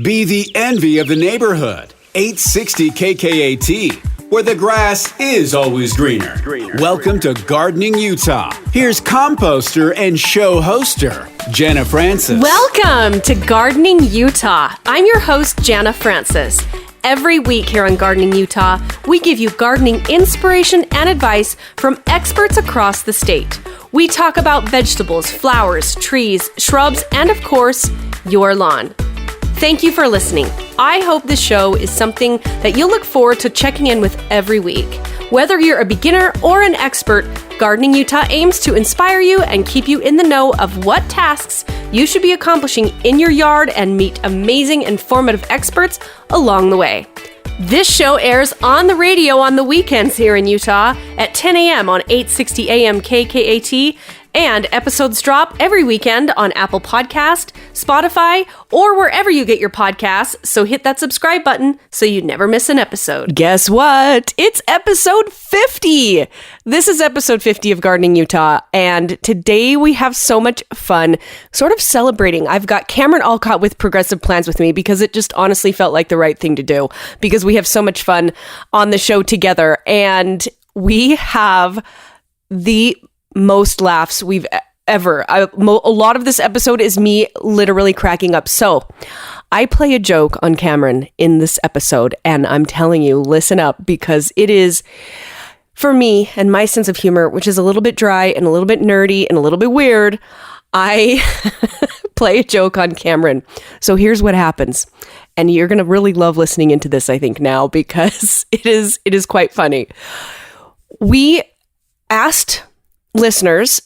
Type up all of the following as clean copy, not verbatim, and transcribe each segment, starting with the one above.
Be the envy of the neighborhood. 860 KKAT, where the grass is always greener. Welcome to Gardening Utah. Here's composter and show hoster, Jana Francis. Welcome to Gardening Utah. I'm your host, Jana Francis. Every week here on Gardening Utah, we give you gardening inspiration and advice from experts across the state. We talk about vegetables, flowers, trees, shrubs, and of course, your lawn. Thank you for listening. I hope this show is something that you'll look forward to checking in with every week. Whether you're a beginner or an expert, Gardening Utah aims to inspire you and keep you in the know of what tasks you should be accomplishing in your yard and meet amazing, informative experts along the way. This show airs on the radio on the weekends here in Utah at 10 a.m. on 860 AM KKAT, and episodes drop every weekend on Apple Podcast, Spotify, or wherever you get your podcasts, so hit that subscribe button so you never miss an episode. Guess what? It's episode 50! This is episode 50 of Gardening Utah, and today we have so much fun sort of celebrating. I've got Cameron Allcott with Progressive Plans with me because it just honestly felt like the right thing to do because we have so much fun on the show together, and we have the most laughs we've ever. A lot of this episode is me literally cracking up. So I play a joke on Cameron in this episode, and I'm telling you, listen up, because it is, for me and my sense of humor, which is a little bit dry and a little bit nerdy and a little bit weird, I play a joke on Cameron. So here's what happens. And you're going to really love listening into this, I think, now, because it is quite funny. We asked listeners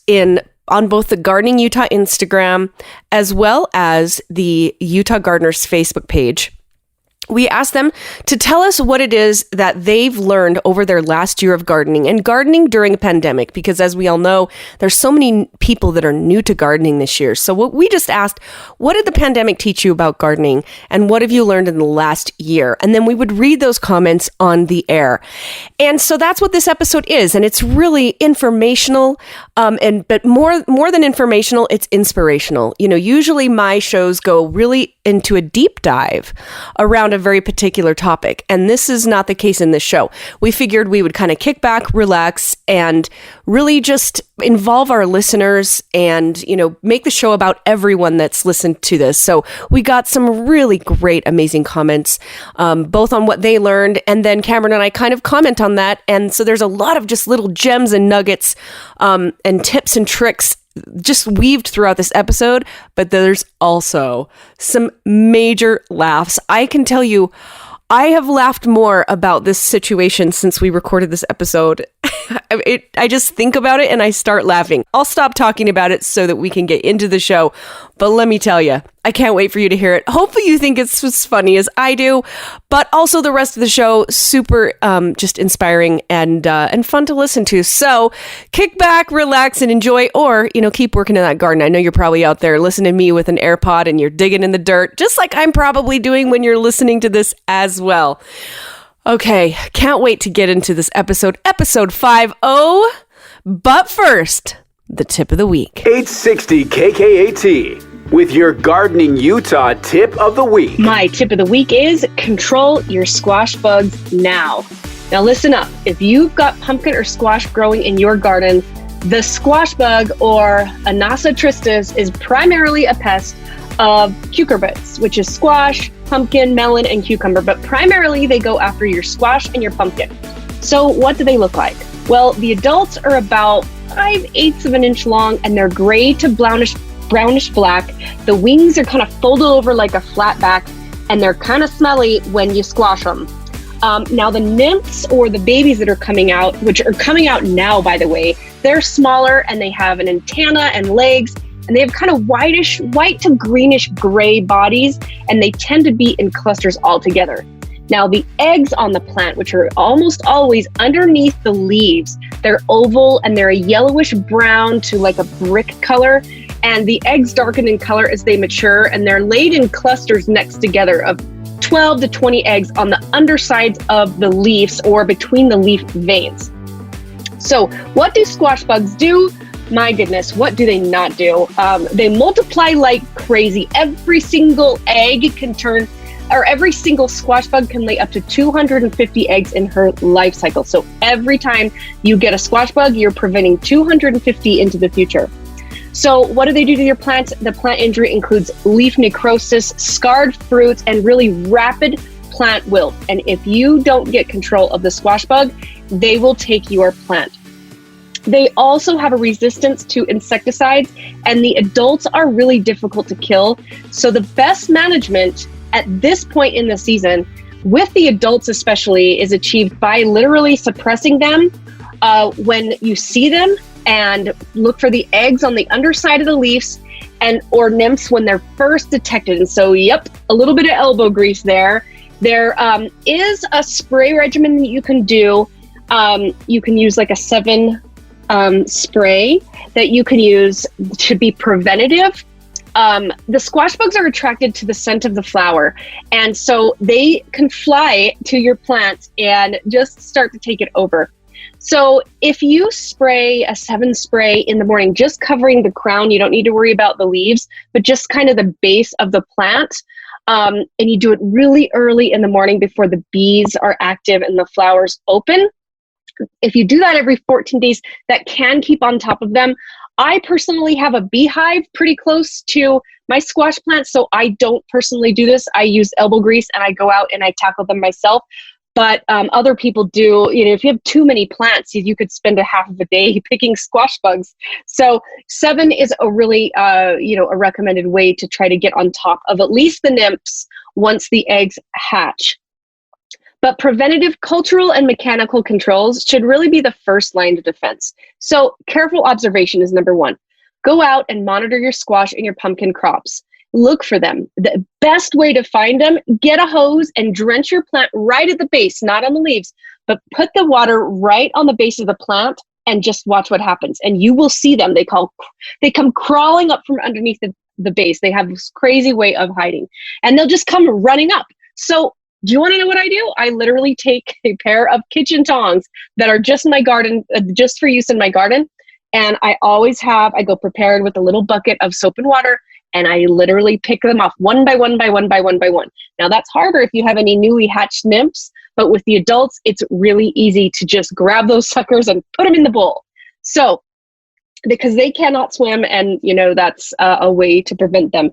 on both the Gardening Utah Instagram as well as the Utah Gardeners Facebook page. We asked them to tell us what it is that they've learned over their last year of gardening and gardening during a pandemic, because as we all know, there's so many people that are new to gardening this year. So what we just asked, what did the pandemic teach you about gardening and what have you learned in the last year? And then we would read those comments on the air. And so that's what this episode is. And it's really informational, but more than informational, it's inspirational. You know, usually my shows go really into a deep dive around a very particular topic. And this is not the case in this show. We figured we would kind of kick back, relax, and really just involve our listeners and, you know, make the show about everyone that's listened to this. So we got some really great, amazing comments, both on what they learned, and then Cameron and I kind of comment on that. And so there's a lot of just little gems and nuggets and tips and tricks just weaved throughout this episode, but there's also some major laughs. I can tell you, I have laughed more about this situation since we recorded this episode. I just think about it and I start laughing. I'll stop talking about it so that we can get into the show. But let me tell you, I can't wait for you to hear it. Hopefully you think it's as funny as I do, but also the rest of the show, super just inspiring and fun to listen to. So kick back, relax, and enjoy, or, you know, keep working in that garden. I know you're probably out there listening to me with an AirPod and you're digging in the dirt, just like I'm probably doing when you're listening to this as well. Okay, can't wait to get into this episode 50. But first, the tip of the week. 860 KKAT with your Gardening Utah tip of the week. My tip of the week is control your squash bugs now. Now listen up. If you've got pumpkin or squash growing in your garden, the squash bug, or Anasa tristis, is primarily a pest of cucurbits, which is squash, pumpkin, melon, and cucumber, but primarily they go after your squash and your pumpkin. So what do they look like? Well, the adults are about 5/8 of an inch long and they're gray to brownish black. The wings are kind of folded over like a flat back and they're kind of smelly when you squash them. Now the nymphs, or the babies that are coming out, which are coming out now, by the way, they're smaller and they have an antenna and legs, and they have kind of white to greenish gray bodies, and they tend to be in clusters all together. Now the eggs on the plant, which are almost always underneath the leaves, they're oval and they're a yellowish brown to like a brick color, and the eggs darken in color as they mature, and they're laid in clusters next together of 12 to 20 eggs on the undersides of the leaves or between the leaf veins. So what do squash bugs do? my goodness, what do they not do? They multiply like crazy. Every single egg can turn, or every single squash bug can lay up to 250 eggs in her life cycle. So every time you get a squash bug, you're preventing 250 into the future. So what do they do to your plants? The plant injury includes leaf necrosis, scarred fruits, and really rapid plant wilt. And if you don't get control of the squash bug, they will take your plant. They also have a resistance to insecticides, and the adults are really difficult to kill. So the best management at this point in the season, with the adults especially, is achieved by literally suppressing them when you see them, and look for the eggs on the underside of the leaves and or nymphs when they're first detected. And so, yep, a little bit of elbow grease there. There is a spray regimen that you can do. You can use like a 7 spray that you can use to be preventative. The squash bugs are attracted to the scent of the flower, and so they can fly to your plant and just start to take it over. So if you spray a 7 spray in the morning, just covering the crown, you don't need to worry about the leaves, but just kind of the base of the plant, and you do it really early in the morning before the bees are active and the flowers open. If you do that every 14 days, that can keep on top of them. I personally have a beehive pretty close to my squash plants, so I don't personally do this. I use elbow grease and I go out and I tackle them myself. But other people do. You know, if you have too many plants, you could spend a half of a day picking squash bugs. So 7 is a really, a recommended way to try to get on top of at least the nymphs once the eggs hatch. But preventative cultural and mechanical controls should really be the first line of defense. So careful observation is number 1. Go out and monitor your squash and your pumpkin crops. Look for them. The best way to find them, get a hose and drench your plant right at the base, not on the leaves, but put the water right on the base of the plant and just watch what happens. And you will see them. They come crawling up from underneath the base. They have this crazy way of hiding, and they'll just come running up. So do you want to know what I do? I literally take a pair of kitchen tongs that are just in my garden, just for use in my garden. And I go prepared with a little bucket of soap and water, and I literally pick them off one by one by one by one by one. Now that's harder if you have any newly hatched nymphs, but with the adults, it's really easy to just grab those suckers and put them in the bowl. So, because they cannot swim, and that's a way to prevent them.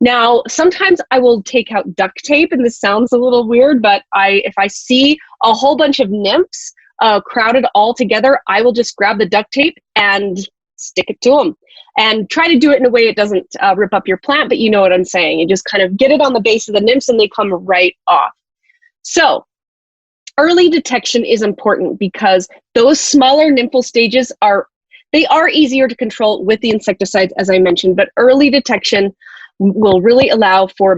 Now, sometimes I will take out duct tape, and this sounds a little weird, but if I see a whole bunch of nymphs crowded all together, I will just grab the duct tape and stick it to them, and try to do it in a way it doesn't rip up your plant, but you know what I'm saying. You just kind of get it on the base of the nymphs and they come right off. So early detection is important because those smaller nymphal stages are easier to control with the insecticides, as I mentioned, but early detection will really allow for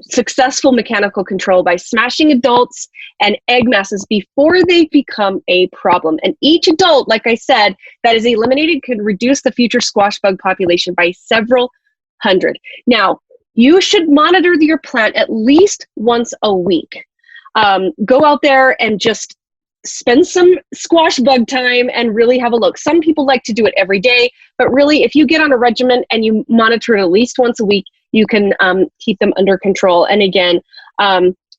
successful mechanical control by smashing adults and egg masses before they become a problem. And each adult, like I said, that is eliminated can reduce the future squash bug population by several hundred. Now, you should monitor your plant at least once a week. Go out there and just spend some squash bug time and really have a look. Some people like to do it every day, but really if you get on a regimen and you monitor it at least once a week, you can keep them under control. And again,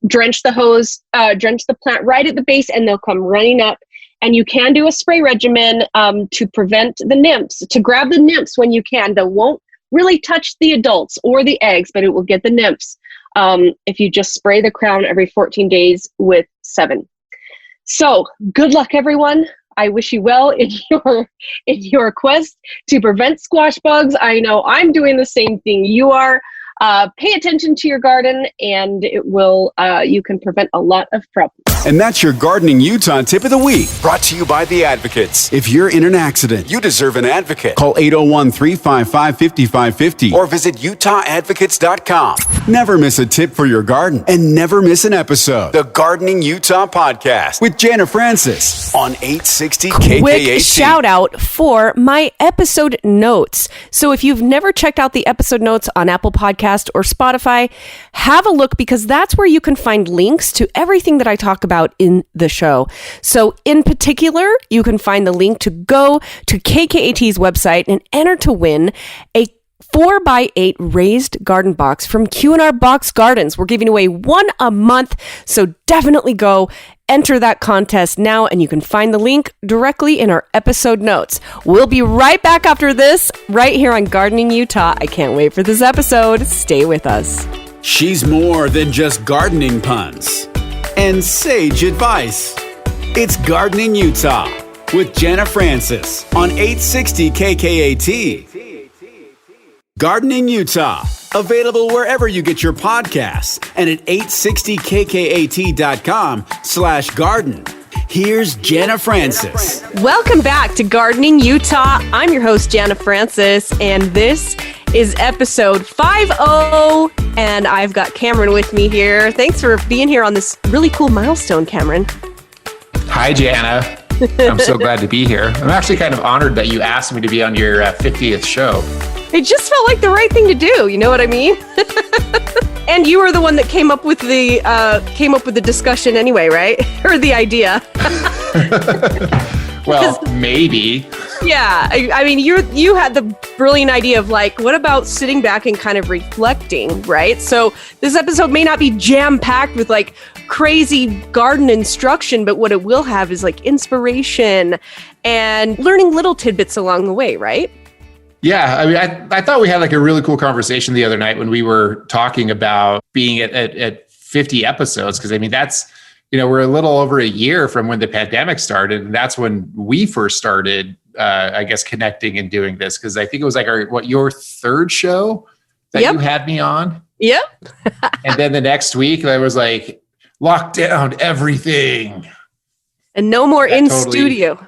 drench the plant right at the base and they'll come running up. And you can do a spray regimen to prevent the nymphs, to grab the nymphs when you can. They won't really touch the adults or the eggs, but it will get the nymphs if you just spray the crown every 14 days with 7. So good luck, everyone. I wish you well in your quest to prevent squash bugs. I know I'm doing the same thing you are. Pay attention to your garden, and it will. You can prevent a lot of problems. And that's your Gardening Utah Tip of the Week, brought to you by the Advocates. If you're in an accident, you deserve an advocate. Call 801-355-5550 or visit UtahAdvocates.com. Never miss a tip for your garden and never miss an episode. The Gardening Utah Podcast with Jana Francis on 860 KKAT. Quick shout out for my episode notes. So if you've never checked out the episode notes on Apple Podcast or Spotify, have a look, because that's where you can find links to everything that I talk about about in the show. So in particular, you can find the link to go to KKAT's website and enter to win a 4x8 raised garden box from Q&R Box Gardens. We're giving away one a month, so definitely go enter that contest now, and you can find the link directly in our episode notes. We'll be right back after this, right here on Gardening Utah. I can't wait for this episode. Stay with us. She's more than just gardening puns and sage advice. It's Gardening Utah with Jana Francis on 860 KKAT. Gardening Utah, available wherever you get your podcasts and at 860kkat.com/garden. Here's Jana Francis. Welcome back to Gardening Utah. I'm your host, Jana Francis, and this is episode 50, and I've got Cameron with me here. Thanks for being here on this really cool milestone, Cameron. Hi, Jana. I'm so glad to be here. I'm actually kind of honored that you asked me to be on your 50th show. It just felt like the right thing to do. You know what I mean? And you were the one that came up with the discussion anyway, right? Or the idea. Well, maybe. Yeah, I mean, you had the brilliant idea of like, what about sitting back and kind of reflecting, right? So this episode may not be jam-packed with like crazy garden instruction, but what it will have is like inspiration and learning little tidbits along the way, right? Yeah, I mean, I thought we had like a really cool conversation the other night when we were talking about being at 50 episodes, because I mean, that's, we're a little over a year from when the pandemic started, and that's when we first started, I guess, connecting and doing this, because I think it was like your third show that you had me on. Yep. And then the next week, I was like, lock down everything. And no more in studio.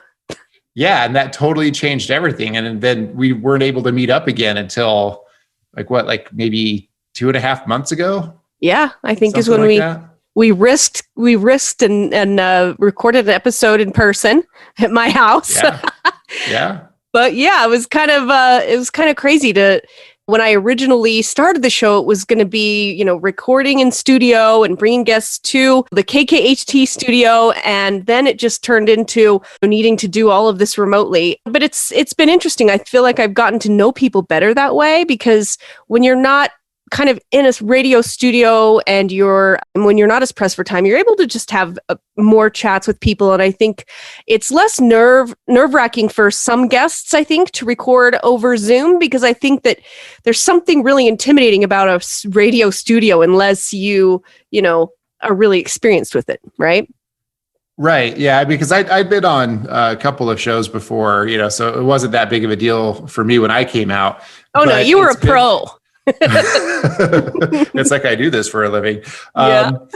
Yeah, and that totally changed everything. And then we weren't able to meet up again until maybe 2.5 months ago. Yeah, I think is when we risked and recorded an episode in person at my house. Yeah. But yeah, it was kind of crazy to. When I originally started the show, it was going to be, recording in studio and bringing guests to the KKHT studio. And then it just turned into needing to do all of this remotely. But it's been interesting. I feel like I've gotten to know people better that way, because when you're not kind of in a radio studio and when you're not as pressed for time, you're able to just have more chats with people. And I think it's less nerve-wracking for some guests, I think, to record over Zoom, because I think that there's something really intimidating about a radio studio unless you are really experienced with it, right? Right. Yeah. Because I'd been on a couple of shows before, so it wasn't that big of a deal for me when I came out. Oh, no, you were a pro. It's like I do this for a living. But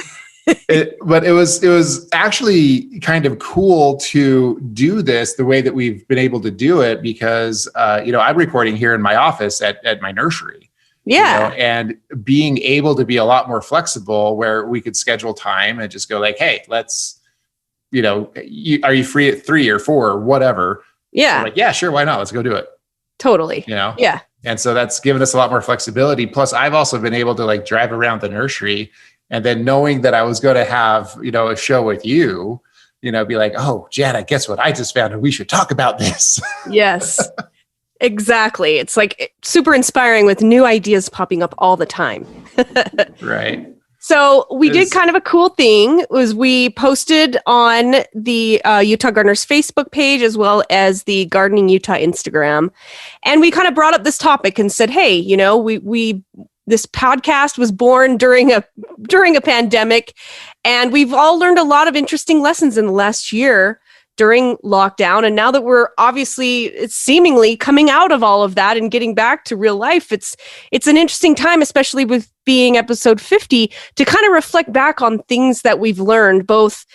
it was actually kind of cool to do this the way that we've been able to do it, because I'm recording here in my office at my nursery. Yeah. And being able to be a lot more flexible, where we could schedule time and just go like, hey, let's, are you free at 3 or 4 or whatever? Yeah. So like, yeah, sure. Why not? Let's go do it. Totally. Yeah. And so that's given us a lot more flexibility. Plus, I've also been able to like drive around the nursery, and then knowing that I was going to have, a show with you, be like, oh, Jana, guess what? I just found, and we should talk about this. Yes, exactly. It's like super inspiring with new ideas popping up all the time. Right. So we did kind of a cool thing, was we posted on the Utah Gardeners Facebook page, as well as the Gardening Utah Instagram. And we kind of brought up this topic and said, hey, this podcast was born during a pandemic, and we've all learned a lot of interesting lessons in the last year during lockdown. And now that we're it's seemingly coming out of all of that and getting back to real life, it's an interesting time, especially with being episode 50, to kind of reflect back on things that we've learned, both,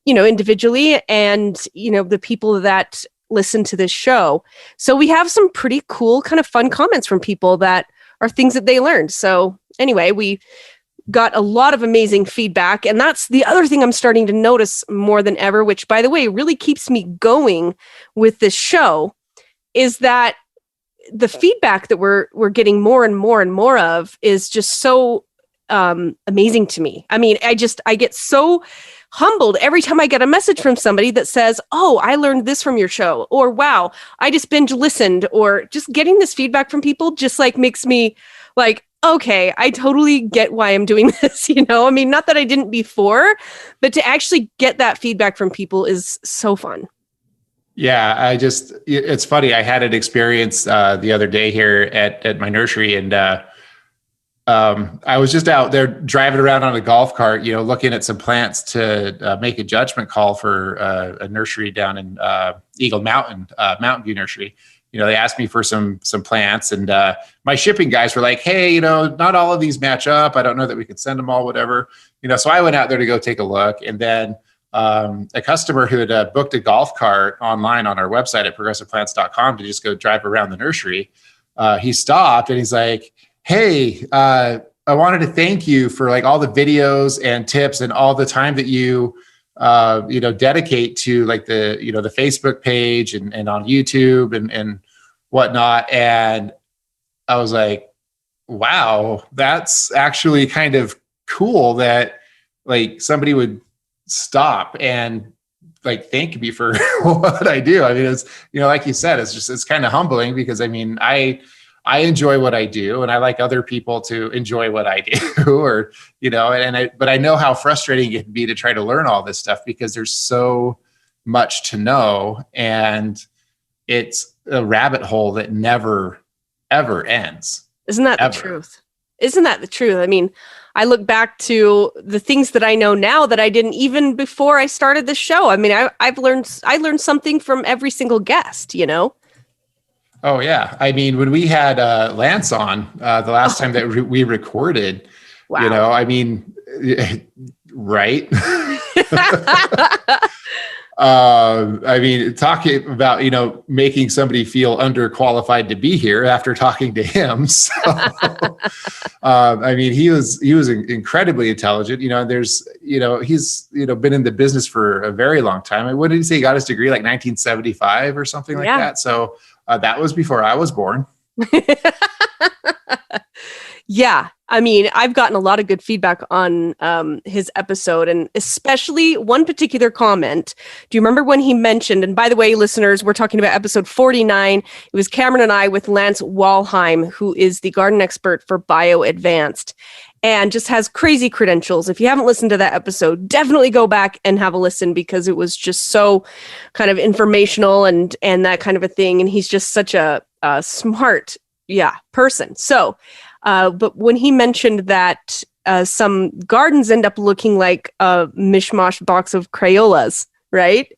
individually and, the people that listen to this show. So we have some pretty cool kind of fun comments from people that are things that they learned. So anyway, we got a lot of amazing feedback. And that's the other thing I'm starting to notice more than ever, which, by the way, really keeps me going with this show, is that the feedback that we're getting more and more and more of is just so amazing to me. I mean, I get so humbled every time I get a message from somebody that says, "Oh, I learned this from your show," or "Wow, I just binge listened," or just getting this feedback from people just like makes me like, okay, I totally get why I'm doing this. I mean, not that I didn't before, but to actually get that feedback from people is so fun. Yeah, it's funny. I had an experience the other day here at my nursery, and I was just out there driving around on a golf cart, looking at some plants to make a judgment call for a nursery down in Eagle Mountain, Mountain View Nursery. They asked me for some plants, and my shipping guys were like, "Hey, not all of these match up. I don't know that we could send them all, whatever." So I went out there to go take a look, and then a customer who had booked a golf cart online on our website at progressiveplants.com to just go drive around the nursery, he stopped and he's like, "Hey, I wanted to thank you for like all the videos and tips and all the time that you dedicate to like the Facebook page and on YouTube and whatnot." And I was like, wow, that's actually kind of cool that like somebody would stop and like thank me for what I do. I mean, it's, like you said, it's kind of humbling because I mean, I enjoy what I do and I like other people to enjoy what I do or, but I know how frustrating it can be to try to learn all this stuff because there's so much to know and it's a rabbit hole that never, ever ends. Isn't that the truth? Isn't that the truth? I mean, I look back to the things that I know now that I didn't even before I started the show. I mean, I learned something from every single guest, Oh yeah. I mean, when we had Lance on the last time that we recorded, wow. I mean, right. I mean, talking about, making somebody feel underqualified to be here after talking to him. So, I mean, he was incredibly intelligent, there's, he's, been in the business for a very long time. What did he say? He got his degree like 1975 or something like that. So that was before I was born. Yeah. I mean, I've gotten a lot of good feedback on his episode, and especially one particular comment. Do you remember when he mentioned, and by the way, listeners, we're talking about episode 49. It was Cameron and I with Lance Walheim, who is the garden expert for Bio Advanced and just has crazy credentials. If you haven't listened to that episode, definitely go back and have a listen because it was just so kind of informational and that kind of a thing. And he's just such a smart, person. So, but when he mentioned that some gardens end up looking like a mishmash box of Crayolas, right?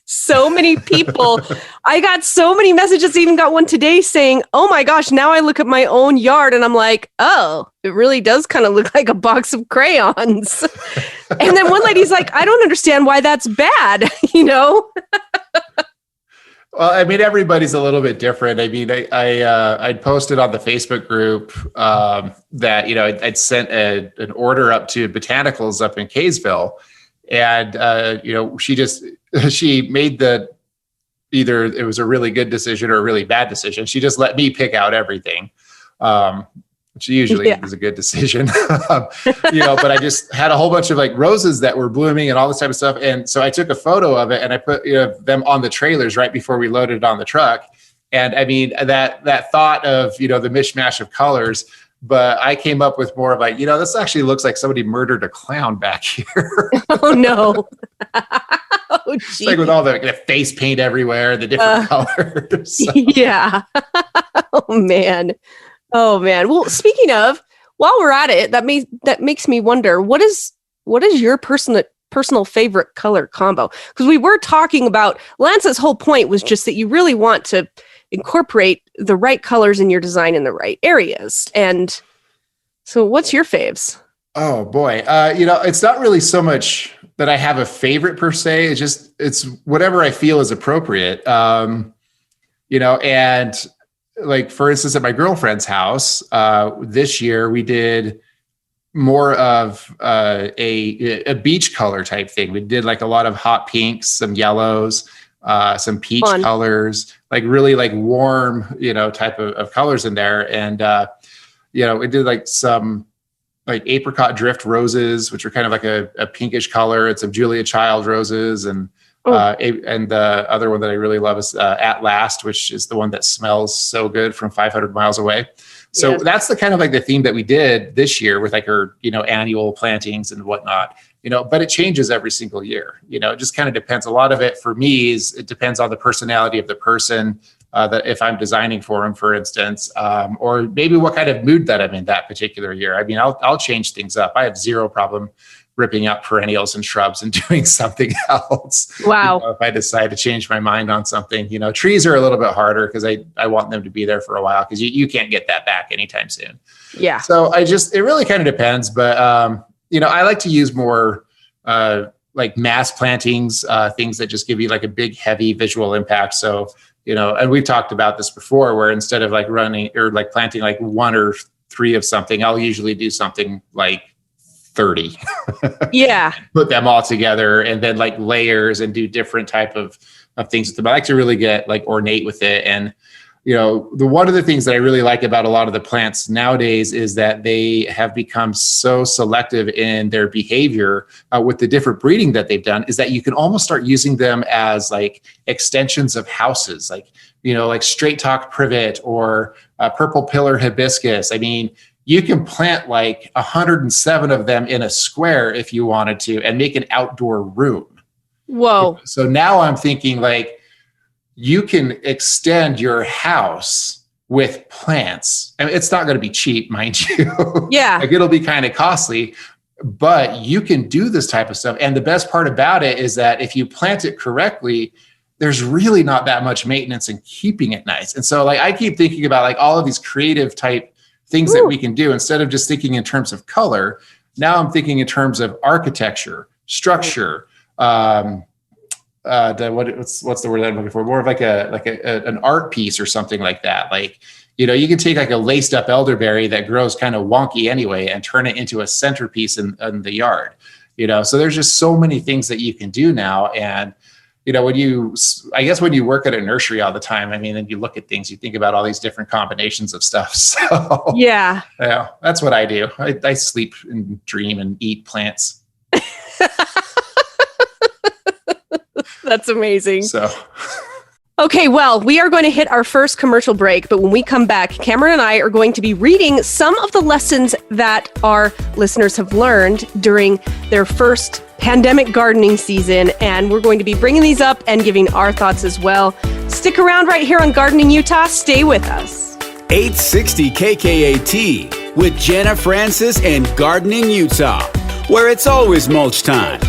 So many people, I got so many messages, even got one today saying, "Oh my gosh, now I look at my own yard and I'm like, oh, it really does kind of look like a box of crayons." And then one lady's like, "I don't understand why that's bad," Well, I mean, everybody's a little bit different. I mean, I'd posted on the Facebook group that, I'd sent an order up to Botanicals up in Kaysville. And, she made either it was a really good decision or a really bad decision. She just let me pick out everything. Which usually is a good decision, but I just had a whole bunch of like roses that were blooming and all this type of stuff. And so I took a photo of it and I put them on the trailers right before we loaded it on the truck. And I mean, that thought of, the mishmash of colors, but I came up with more of like, this actually looks like somebody murdered a clown back here. Oh no. Oh, like with all the face paint everywhere, the different colors. So. Yeah. Oh man. Well, speaking of, while we're at it, that makes me wonder, what is your personal favorite color combo? Because we were talking about, Lance's whole point was just that you really want to incorporate the right colors in your design in the right areas. And so what's your faves? Oh boy. It's not really so much that I have a favorite per se. It's whatever I feel is appropriate. And like, for instance, at my girlfriend's house, this year we did more of a beach color type thing. We did like a lot of hot pinks, some yellows, some peach colors, like really like warm, type of colors in there. And, we did like some like apricot drift roses, which are kind of like a pinkish color, and some Julia Child roses, and the other one that I really love is At Last, which is the one that smells so good from 500 miles away. So that's the kind of like the theme that we did this year with like our, annual plantings and whatnot, but it changes every single year. It just kind of depends. A lot of it for me is it depends on the personality of the person, that if I'm designing for them, for instance, or maybe what kind of mood that I'm in that particular year. I mean, I'll change things up. I have zero problem ripping up perennials and shrubs and doing something else. Wow. If I decide to change my mind on something, trees are a little bit harder because I want them to be there for a while, because you can't get that back anytime soon. Yeah. So it really kind of depends. But, I like to use more like mass plantings, things that just give you like a big, heavy visual impact. So, and we've talked about this before, where instead of like running or like planting like 1 or 3 of something, I'll usually do something like 30. Yeah. Put them all together and then like layers and do different type of things with them. I like to really get like ornate with it. And, the one of the things that I really like about a lot of the plants nowadays is that they have become so selective in their behavior with the different breeding that they've done, is that you can almost start using them as like extensions of houses, like, like straight talk privet or purple pillar hibiscus. I mean, you can plant like 107 of them in a square if you wanted to and make an outdoor room. Whoa. So now I'm thinking like you can extend your house with plants. I mean, it's not going to be cheap, mind you. Yeah. Like it'll be kind of costly, but you can do this type of stuff. And the best part about it is that if you plant it correctly, there's really not that much maintenance in keeping it nice. And so like I keep thinking about like all of these creative type things that we can do instead of just thinking in terms of color. Now I'm thinking in terms of architecture, structure, what's the word that I'm looking for? More of like an art piece or something like that. Like, you can take like a laced up elderberry that grows kind of wonky anyway and turn it into a centerpiece in the yard. So there's just so many things that you can do now. And when you work at a nursery all the time, I mean, and you look at things, you think about all these different combinations of stuff. So yeah, that's what I do. I sleep and dream and eat plants. That's amazing. So, okay, well, we are going to hit our first commercial break, but when we come back, Cameron and I are going to be reading some of the lessons that our listeners have learned during their first pandemic gardening season, and we're going to be bringing these up and giving our thoughts as well. Stick around right here on Gardening Utah. Stay with us. 860 KKAT with Jana Francis and Gardening Utah, where it's always mulch time.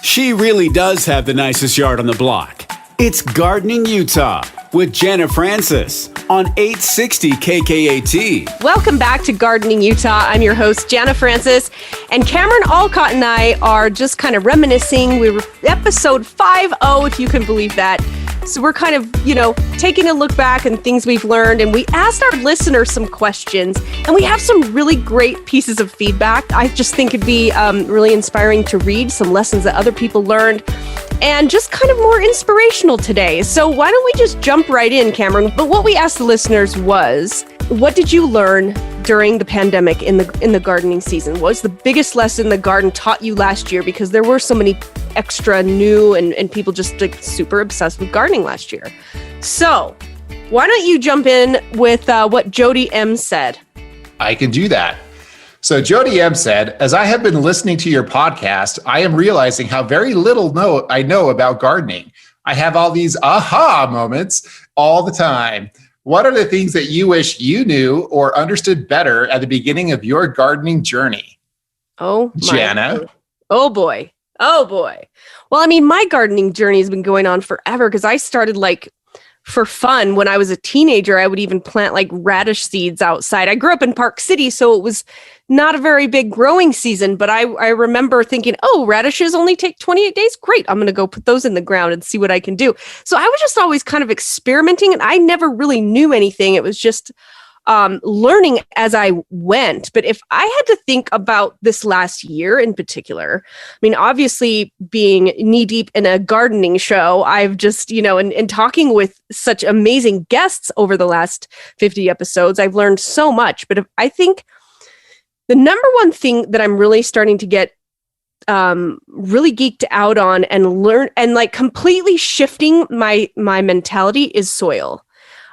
She really does have the nicest yard on the block. It's Gardening Utah with Jana Francis on 860 KKAT. Welcome back to Gardening Utah. I'm your host, Jana Francis, and Cameron Allcott and I are just kind of reminiscing. We were episode 50, if you can believe that. So we're kind of, taking a look back and things we've learned, and we asked our listeners some questions, and we have some really great pieces of feedback. I just think it'd be really inspiring to read some lessons that other people learned, and just kind of more inspirational today. So why don't we just jump right in, Cameron? But what we asked the listeners was, what did you learn during the pandemic in the gardening season? What was the biggest lesson the garden taught you last year? Because there were so many extra new and people just like super obsessed with gardening last year. So why don't you jump in with what Jody M said? I can do that. So Jody M said, as I have been listening to your podcast, I am realizing how very little I know about gardening. I have all these aha moments all the time. What are the things that you wish you knew or understood better at the beginning of your gardening journey? Oh, Jana. Oh boy. Well, I mean, my gardening journey has been going on forever because I started for fun when I was a teenager. I would even plant radish seeds outside. I grew up in Park City, so it was not a very big growing season, but I remember thinking, oh, radishes only take 28 days. Great. I'm going to go put those in the ground and see what I can do. So I was just always kind of experimenting, and I never really knew anything. It was just learning as I went. But if I had to think about this last year in particular, I mean, obviously being knee deep in a gardening show, I've just, and talking with such amazing guests over the last 50 episodes, I've learned so much. But I think the number one thing that I'm really starting to get really geeked out on and learn and like completely shifting my mentality is soil.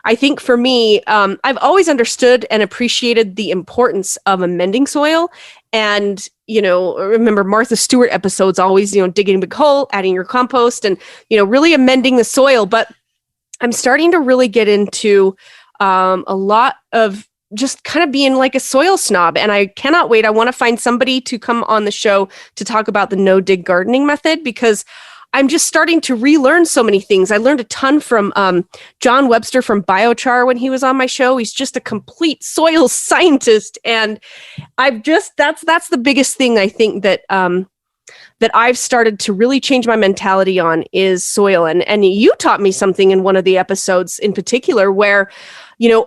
I think for me, I've always understood and appreciated the importance of amending soil. And, remember Martha Stewart episodes, always, digging a big hole, adding your compost and, really amending the soil. But I'm starting to really get into a lot of just kind of being like a soil snob. And I cannot wait. I want to find somebody to come on the show to talk about the no-dig gardening method, because I'm just starting to relearn so many things. I learned a ton from John Webster from Biochar when he was on my show. He's just a complete soil scientist. And that's the biggest thing I think that that I've started to really change my mentality on is soil. And you taught me something in one of the episodes in particular where,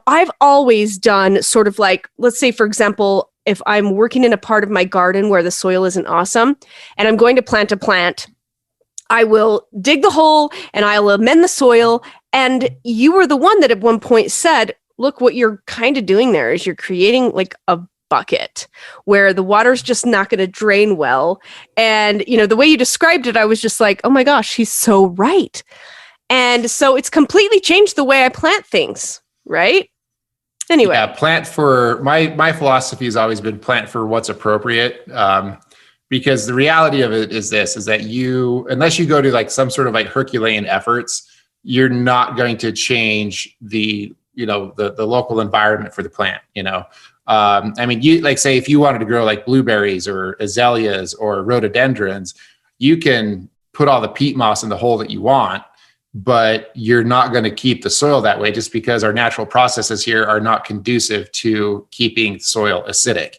I've always done sort of like, let's say, for example, if I'm working in a part of my garden where the soil isn't awesome and I'm going to plant a plant, I will dig the hole and I'll amend the soil. And you were the one that at one point said, look, what you're kind of doing there is you're creating like a bucket where the water's just not going to drain well. And, the way you described it, I was just like, oh my gosh, he's so right. And so it's completely changed the way I plant things, right? Anyway. Yeah, plant for, my philosophy has always been plant for what's appropriate. Because the reality of it is this, is that unless you go to like some sort of like Herculean efforts, you're not going to change the local environment for the plant, you like say, if you wanted to grow like blueberries or azaleas or rhododendrons, you can put all the peat moss in the hole that you want, but you're not going to keep the soil that way just because our natural processes here are not conducive to keeping soil acidic.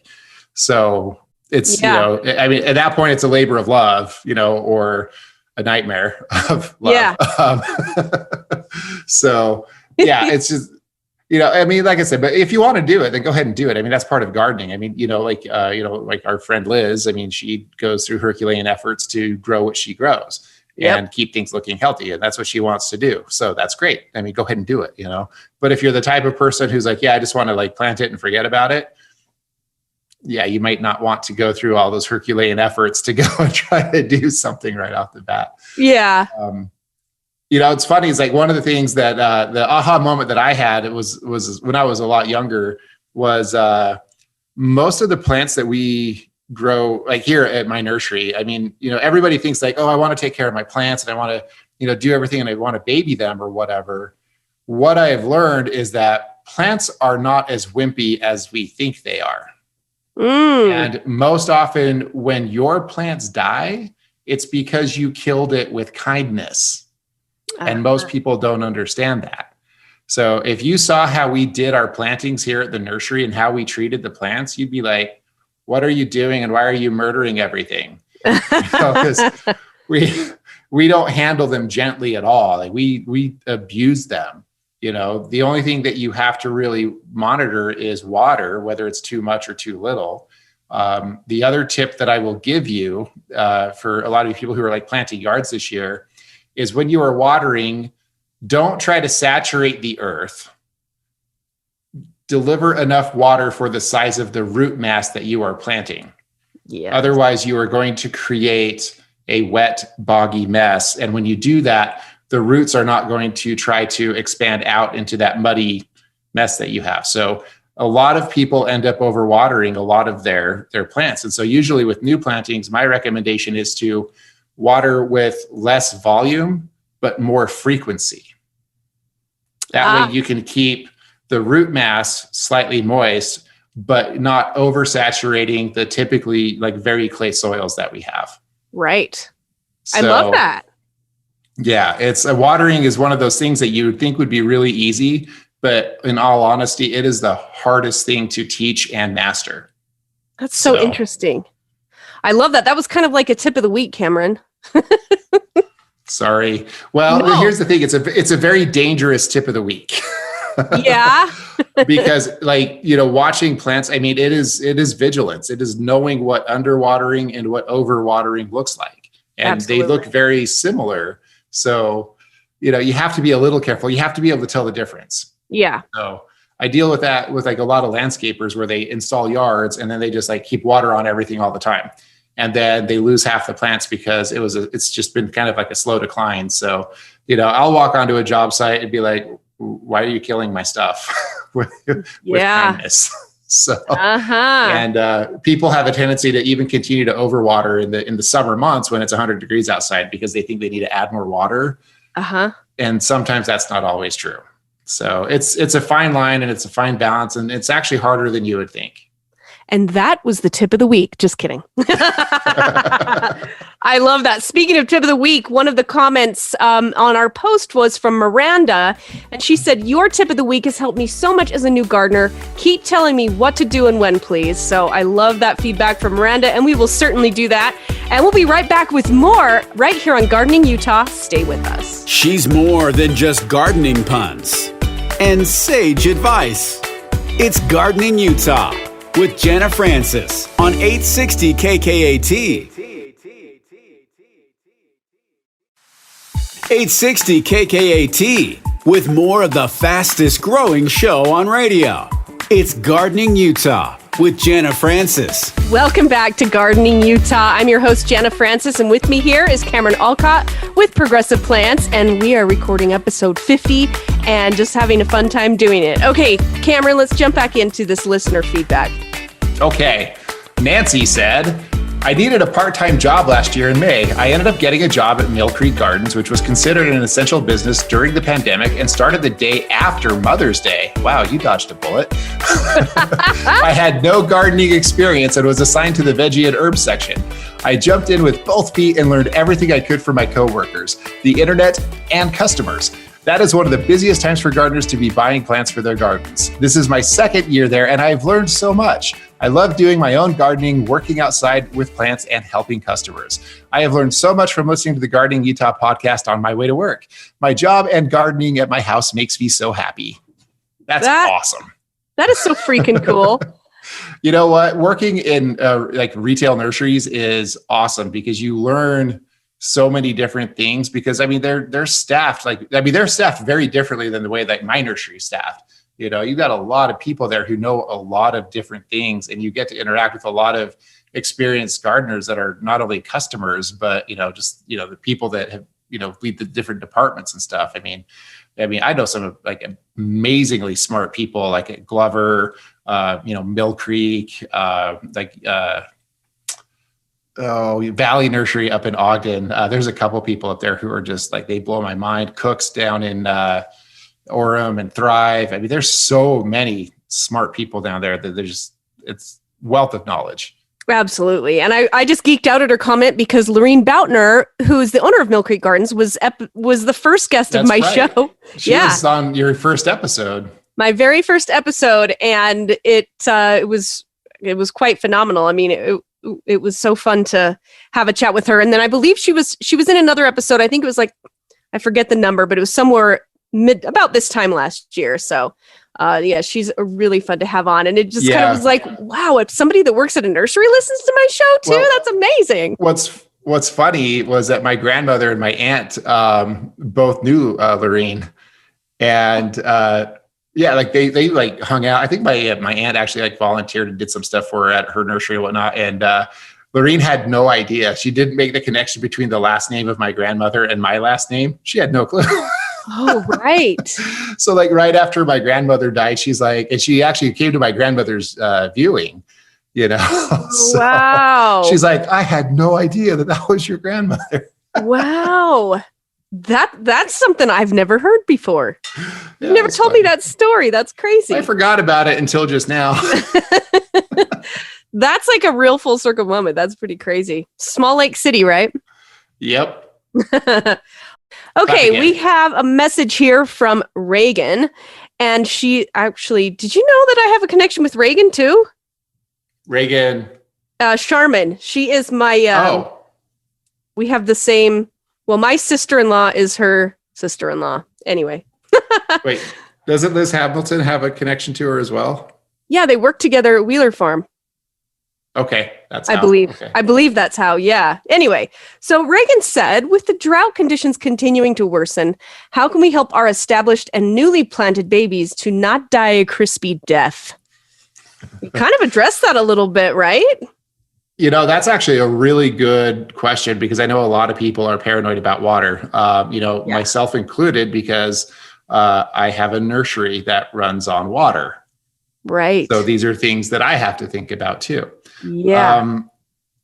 So it's, at that point it's a labor of love, or a nightmare of love. Yeah. So yeah, it's just, like I said, but if you want to do it, then go ahead and do it. I mean, that's part of gardening. I mean, like our friend Liz, I mean, she goes through Herculean efforts to grow what she grows and keep things looking healthy. And that's what she wants to do. So that's great. I mean, go ahead and do it, but if you're the type of person who's like, yeah, I just want to like plant it and forget about it. Yeah, you might not want to go through all those Herculean efforts to go and try to do something right off the bat. Yeah. It's funny. It's like one of the things that the aha moment that I had, it was when I was a lot younger, was most of the plants that we grow like here at my nursery. I mean, everybody thinks like, oh, I want to take care of my plants and I want to, do everything and I want to baby them or whatever. What I've learned is that plants are not as wimpy as we think they are. And most often when your plants die, it's because you killed it with kindness. And most people don't understand that. So if you saw how we did our plantings here at the nursery and how we treated the plants, you'd be like, what are you doing? And why are you murdering everything? Because we don't handle them gently at all. Like we abuse them. The only thing that you have to really monitor is water, whether it's too much or too little. The other tip that I will give you for a lot of people who are like planting yards this year is when you are watering, don't try to saturate the earth. Deliver enough water for the size of the root mass that you are planting. Yeah. Otherwise, you are going to create a wet, boggy mess. And when you do that, the roots are not going to try to expand out into that muddy mess that you have. So a lot of people end up overwatering a lot of their plants. And so usually with new plantings, my recommendation is to water with less volume, but more frequency. That way you can keep the root mass slightly moist, but not oversaturating the typically like very clay soils that we have. Right. So, I love that. Yeah, watering is one of those things that you would think would be really easy, but in all honesty, it is the hardest thing to teach and master. That's so interesting. I love that. That was kind of like a tip of the week, Cameron. Sorry. Well, here's the thing. It's a very dangerous tip of the week. Yeah. Because watching plants, I mean, it is vigilance. It is knowing what underwatering and what overwatering looks like. And Absolutely. They look very similar. So, you have to be a little careful. You have to be able to tell the difference. Yeah. So I deal with that with like a lot of landscapers where they install yards and then they just like keep water on everything all the time. And then they lose half the plants because it's just been kind of like a slow decline. So, I'll walk onto a job site and be like, why are you killing my stuff with kindness? So, and people have a tendency to even continue to overwater in the summer months when it's 100 degrees outside because they think they need to add more water. And sometimes that's not always true. So it's a fine line and it's a fine balance, and it's actually harder than you would think. And that was the tip of the week. Just kidding. I love that. Speaking of tip of the week, one of the comments on our post was from Miranda. And she said, your tip of the week has helped me so much as a new gardener. Keep telling me what to do and when, please. So I love that feedback from Miranda, and we will certainly do that. And we'll be right back with more right here on Gardening Utah. Stay with us. She's more than just gardening puns and sage advice. It's Gardening Utah with Jana Francis on 860 KKAT. 860 KKAT with more of the fastest growing show on radio. It's Gardening Utah with Jana Francis. Welcome back to Gardening Utah. I'm your host, Jana Francis, and with me here is Cameron Allcott with Progressive Plants, and we are recording episode 50 and just having a fun time doing it. Okay, Cameron, let's jump back into this listener feedback. Okay, Nancy said, I needed a part-time job last year in May. I ended up getting a job at Mill Creek Gardens, which was considered an essential business during the pandemic and started the day after Mother's Day. Wow, you dodged a bullet. I had no gardening experience and was assigned to the veggie and herb section. I jumped in with both feet and learned everything I could from my coworkers, the internet, and customers. That is one of the busiest times for gardeners to be buying plants for their gardens. This is my second year there, and I've learned so much. I love doing my own gardening, working outside with plants, and helping customers. I have learned so much from listening to the Gardening Utah podcast on my way to work. My job and gardening at my house makes me so happy. That's awesome. That is so freaking cool. You know what? Working in like retail nurseries is awesome because you learn so many different things because they're staffed they're staffed very differently than the way that my nursery is staffed. You've got a lot of people there who know a lot of different things, and you get to interact with a lot of experienced gardeners that are not only customers, but the people that have lead the different departments and stuff. I know some of like amazingly smart people like at Glover, Mill Creek, Valley Nursery up in Ogden. There's a couple people up there who are just like, they blow my mind. Cooks down in Orem and Thrive. There's so many smart people down there that it's wealth of knowledge. Absolutely. And I just geeked out at her comment because Lorene Boutner, who's the owner of Mill Creek Gardens, was the first guest of my show. She was on your first episode. My very first episode. And it was quite phenomenal. It was so fun to have a chat with her. And then I believe she was in another episode. I think it was like, I forget the number, but it was somewhere about this time last year. So she's really fun to have on. And it just kind of was like, wow, if somebody that works at a nursery listens to my show too, that's amazing. What's funny was that my grandmother and my aunt both knew Lorene, and they like hung out. I think my aunt actually like volunteered and did some stuff for her at her nursery and whatnot. And Lorene had no idea. She didn't make the connection between the last name of my grandmother and my last name. She had no clue. Oh, right. So like right after my grandmother died, she's like, and she actually came to my grandmother's viewing, So wow. She's like, I had no idea that was your grandmother. Wow. That's something I've never heard before. You've never told me that story. That's crazy. I forgot about it until just now. That's like a real full circle moment. That's pretty crazy. Small Lake City, right? Yep. Okay, we have a message here from Reagan, and she actually, did you know that I have a connection with Reagan too? Reagan. Sharman. She is my, we have the same, my sister-in-law is her sister-in-law. Anyway. Wait, Doesn't Liz Hamilton have a connection to her as well? Yeah, they work together at Wheeler Farm. Okay, that's I how. believe. Okay. I believe that's how. Yeah. Anyway, so Reagan said, with the drought conditions continuing to worsen, how can we help our established and newly planted babies to not die a crispy death? We kind of addressed that a little bit, right? That's actually a really good question because I know a lot of people are paranoid about water. Myself included, because I have a nursery that runs on water. Right. So these are things that I have to think about too. Yeah.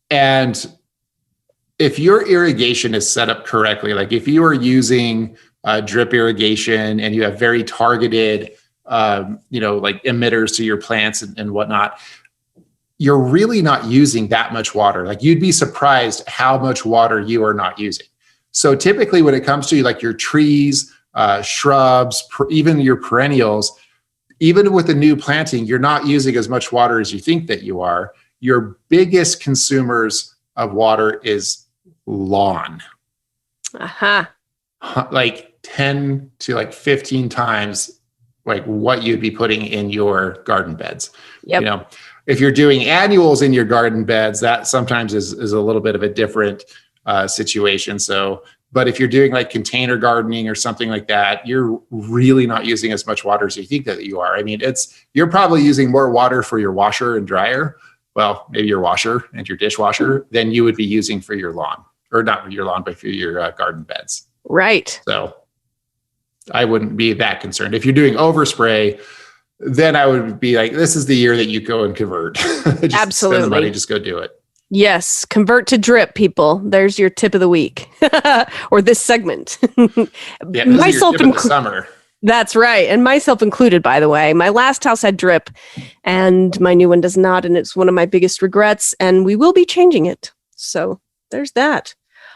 And if your irrigation is set up correctly, like if you are using drip irrigation and you have very targeted, like emitters to your plants and whatnot, you're really not using that much water. Like you'd be surprised how much water you are not using. So typically when it comes to like your trees, shrubs, even your perennials, even with the new planting, you're not using as much water as you think that you are. Your biggest consumers of water is lawn. Like 10 to like 15 times like what you'd be putting in your garden beds. Yep. If you're doing annuals in your garden beds, that sometimes is a little bit of a different situation. But if you're doing like container gardening or something like that, you're really not using as much water as you think that you are. I mean, you're probably using more water for your washer and dryer. Well, maybe your washer and your dishwasher than you would be using for your lawn, or not your lawn, but for your garden beds. Right. So I wouldn't be that concerned. If you're doing overspray, then I would be like, this is the year that you go and convert. Just Absolutely. spend the money, just go do it. Yes, convert to drip, people. There's your tip of the week, or this segment. Yeah, this is your tip of the summer. That's right, and myself included, by the way. My last house had drip, and my new one does not, and it's one of my biggest regrets. And we will be changing it. So there's that.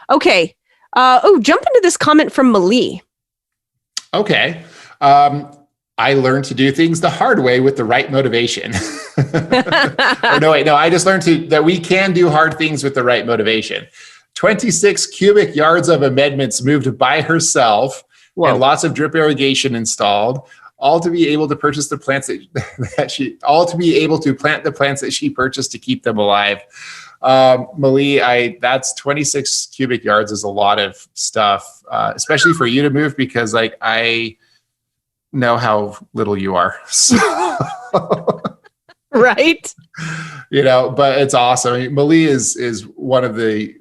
Okay. Jump into this comment from Malie. Okay. I learned to do things the hard way with the right motivation. I just learned that we can do hard things with the right motivation. 26 cubic yards of amendments moved by herself. Whoa. And lots of drip irrigation installed, all to be able to purchase the plants to be able to plant the plants that she purchased to keep them alive. Malie, that's 26 cubic yards is a lot of stuff, especially for you to move, because like I know how little you are. So. Right. But it's awesome. I mean, Malie is one of the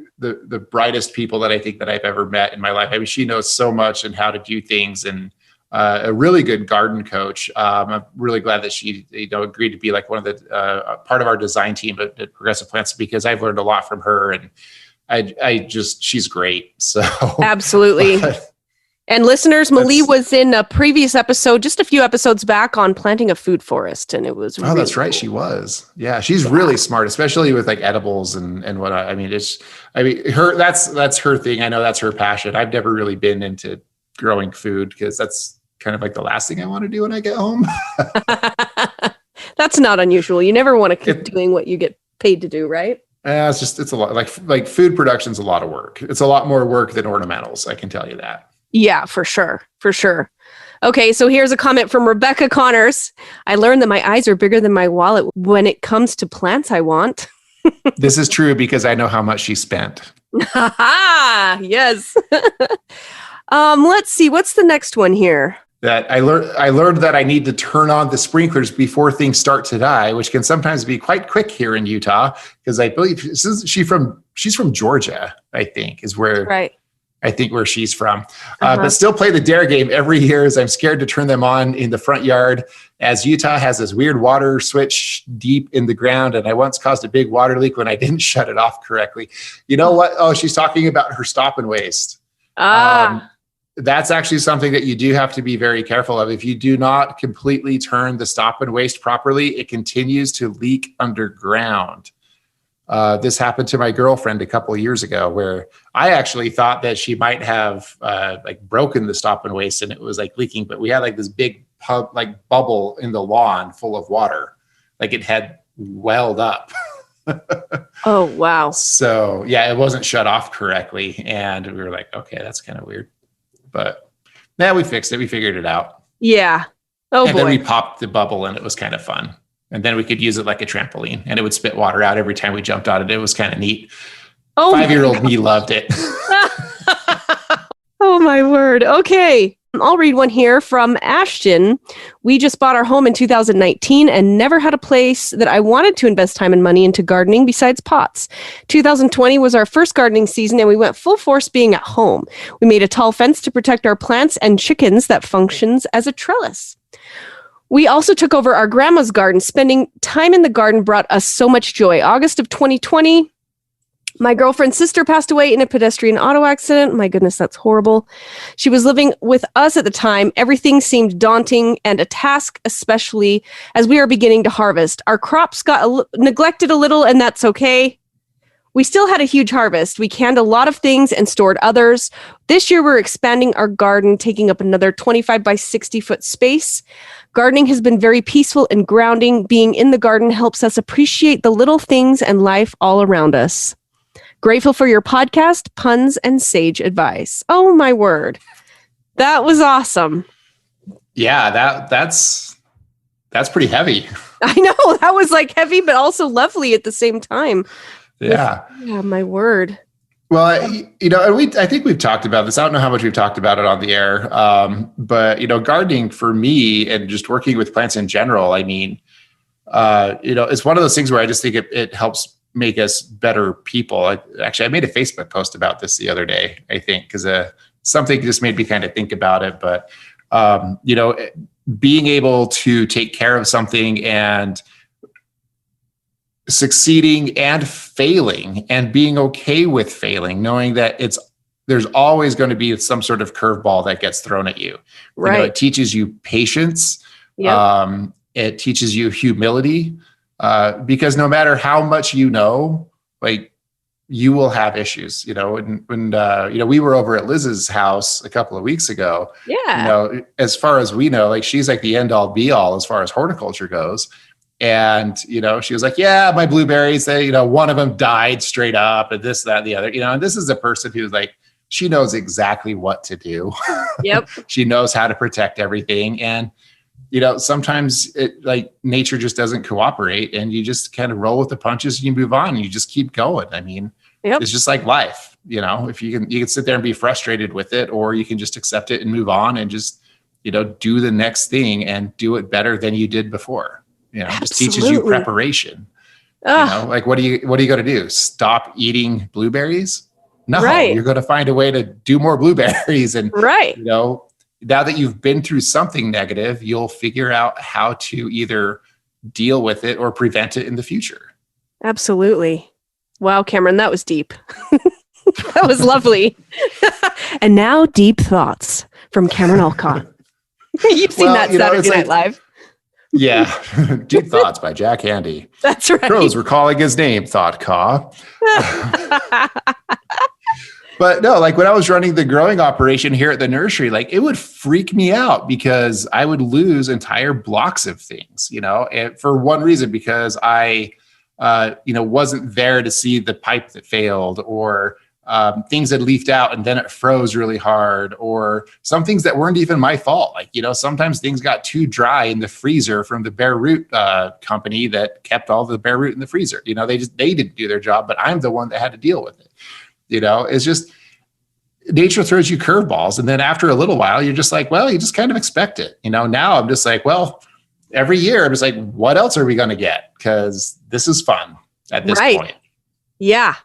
brightest people that I think that I've ever met in my life. I mean, she knows so much and how to do things, and a really good garden coach. I'm really glad that she agreed to be like one of the part of our design team at Progressive Plants, because I've learned a lot from her, and she's great. So absolutely. And listeners, Malie was in a previous episode, just a few episodes back, on planting a food forest, and it was really that's right. Cool. She was. Yeah, she's really smart, especially with like edibles and what I mean, that's her thing. I know that's her passion. I've never really been into growing food because that's kind of like the last thing I want to do when I get home. That's not unusual. You never want to keep doing what you get paid to do, right? It's a lot. Like food production's a lot of work. It's a lot more work than ornamentals. I can tell you that. Yeah, for sure. For sure. Okay, so here's a comment from Rebecca Connors. I learned that my eyes are bigger than my wallet when it comes to plants I want. This is true because I know how much she spent. Yes. Let's see. What's the next one here? That I learned that I need to turn on the sprinklers before things start to die, which can sometimes be quite quick here in Utah, because I believe she's from Georgia, I think, is where right. I think where she's from, but still play the dare game every year as I'm scared to turn them on in the front yard, as Utah has this weird water switch deep in the ground. And I once caused a big water leak when I didn't shut it off correctly. You know what? Oh, she's talking about her stop and waste. That's actually something that you do have to be very careful of. If you do not completely turn the stop and waste properly, it continues to leak underground. This happened to my girlfriend a couple of years ago, where I actually thought that she might have broken the stop and waste and it was like leaking, but we had like this big bubble in the lawn full of water. Like it had welled up. Oh, wow. So yeah, it wasn't shut off correctly. And we were like, okay, that's kind of weird, but now we fixed it. We figured it out. Yeah. Oh, and boy. then we popped the bubble and it was kind of fun. And then we could use it like a trampoline and it would spit water out every time we jumped on it. It was kind of neat. Oh, 5-year-old me loved it. Oh, my word. Okay. I'll read one here from Ashton. We just bought our home in 2019 and never had a place that I wanted to invest time and money into gardening besides pots. 2020 was our first gardening season and we went full force being at home. We made a tall fence to protect our plants and chickens that functions as a trellis. We also took over our grandma's garden. Spending time in the garden brought us so much joy. August of 2020, my girlfriend's sister passed away in a pedestrian auto accident. My goodness, that's horrible. She was living with us at the time. Everything seemed daunting and a task, especially as we are beginning to harvest. Our crops got neglected a little, and that's okay. We still had a huge harvest. We canned a lot of things and stored others. This year, we're expanding our garden, taking up another 25 by 60 foot space. Gardening has been very peaceful and grounding. Being in the garden helps us appreciate the little things and life all around us. Grateful for your podcast, puns, and sage advice. Oh, my word. That was awesome. Yeah, that's pretty heavy. I know. That was like heavy, but also lovely at the same time. Yeah. Yeah, my word. Well, I think we've talked about this. I don't know how much we've talked about it on the air. But, gardening for me and just working with plants in general, I mean, it's one of those things where I just think it helps make us better people. I made a Facebook post about this the other day, I think, because something just made me kind of think about it. But, being able to take care of something and succeeding and failing and being okay with failing, knowing that there's always going to be some sort of curveball that gets thrown at you. Right. It teaches you patience. Yep. It teaches you humility. Because no matter how much like you will have issues, when we were over at Liz's house a couple of weeks ago, as far as we know, like she's like the end all be all as far as horticulture goes. And, she was like, yeah, my blueberries, they, one of them died straight up and this, that, and the other, and this is a person who's like, she knows exactly what to do. Yep. She knows how to protect everything. And, sometimes nature just doesn't cooperate and you just kind of roll with the punches and you move on and you just keep going. I mean, It's just like life, if you can sit there and be frustrated with it, or you can just accept it and move on and just, do the next thing and do it better than you did before. Just teaches you preparation. Like what are you going to do? Stop eating blueberries? No, You're going to find a way to do more blueberries. And, now that you've been through something negative, you'll figure out how to either deal with it or prevent it in the future. Absolutely. Wow, Cameron, that was deep. That was lovely. And now, deep thoughts from Cameron Allcott. You've seen that Saturday Night Live. Yeah. Deep Thoughts by Jack Handy. That's right. Pros were calling his name, thought Caw. But no, like when I was running the growing operation here at the nursery, like it would freak me out because I would lose entire blocks of things, and for one reason, because I, wasn't there to see the pipe that failed, or things that leafed out and then it froze really hard, or some things that weren't even my fault. Like, sometimes things got too dry in the freezer from the bare root company that kept all the bare root in the freezer. They didn't do their job, but I'm the one that had to deal with it. It's just nature throws you curveballs. And then after a little while, you're just like, well, you just kind of expect it. Now I'm just like, well, every year I'm just like, what else are we going to get? Because this is fun at this point. Yeah.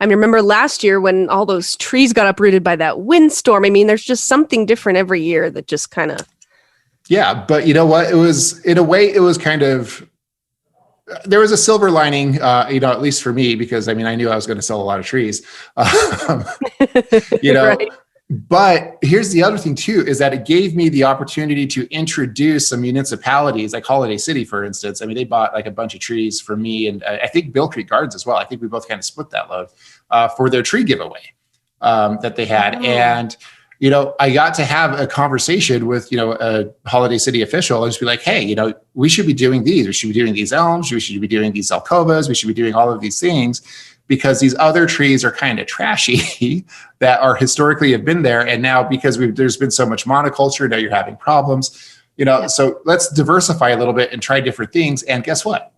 I remember last year when all those trees got uprooted by that windstorm. I mean, there's just something different every year that just kind of. Yeah. But you know what? It was, in a way, it was kind of, there was a silver lining, at least for me, because I knew I was going to sell a lot of trees, right. But here's the other thing too, is that it gave me the opportunity to introduce some municipalities like Holiday City, for instance. They bought like a bunch of trees for me, and I think Bill Creek Gardens as well. I think we both kind of split that load for their tree giveaway that they had. Oh. And, I got to have a conversation with, a Holiday City official and just be like, hey, we should be doing these. We should be doing these elms. We should be doing these alcovas. We should be doing all of these things because these other trees are kind of trashy that are historically have been there. And now because there's been so much monoculture, now you're having problems. So let's diversify a little bit and try different things. And guess what?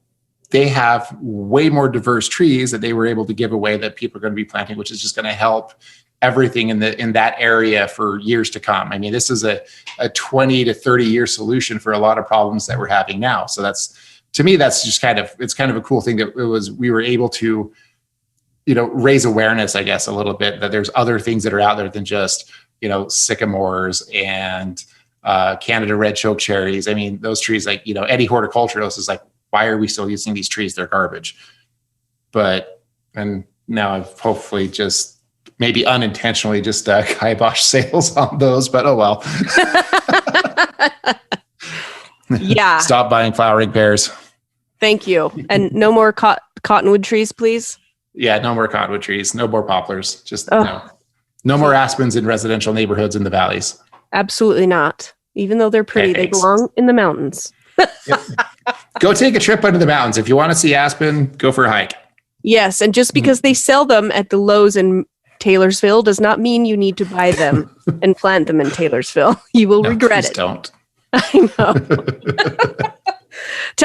They have way more diverse trees that they were able to give away that people are going to be planting, which is just going to help everything in that area for years to come. I mean, this is a 20 to 30 year solution for a lot of problems that we're having now. So to me, that's just it's kind of a cool thing that we were able to, raise awareness, I guess, a little bit, that there's other things that are out there than just, sycamores and Canada red chokecherries. I mean, those trees, like, Eddie Horticulturalist is like, why are we still using these trees? They're garbage. And now I've hopefully just maybe unintentionally just kibosh sales on those, but oh well. Yeah. Stop buying flowering pears. Thank you. And no more cottonwood trees, please. Yeah, no more cottonwood trees. No more poplars. Just no more aspens in residential neighborhoods in the valleys. Absolutely not. Even though they're pretty, they belong in the mountains. Yep. Go take a trip under the mountains. If you want to see aspen, go for a hike. Yes, and just because they sell them at the Lowe's in Taylorsville does not mean you need to buy them and plant them in Taylorsville. You will regret it. Don't. I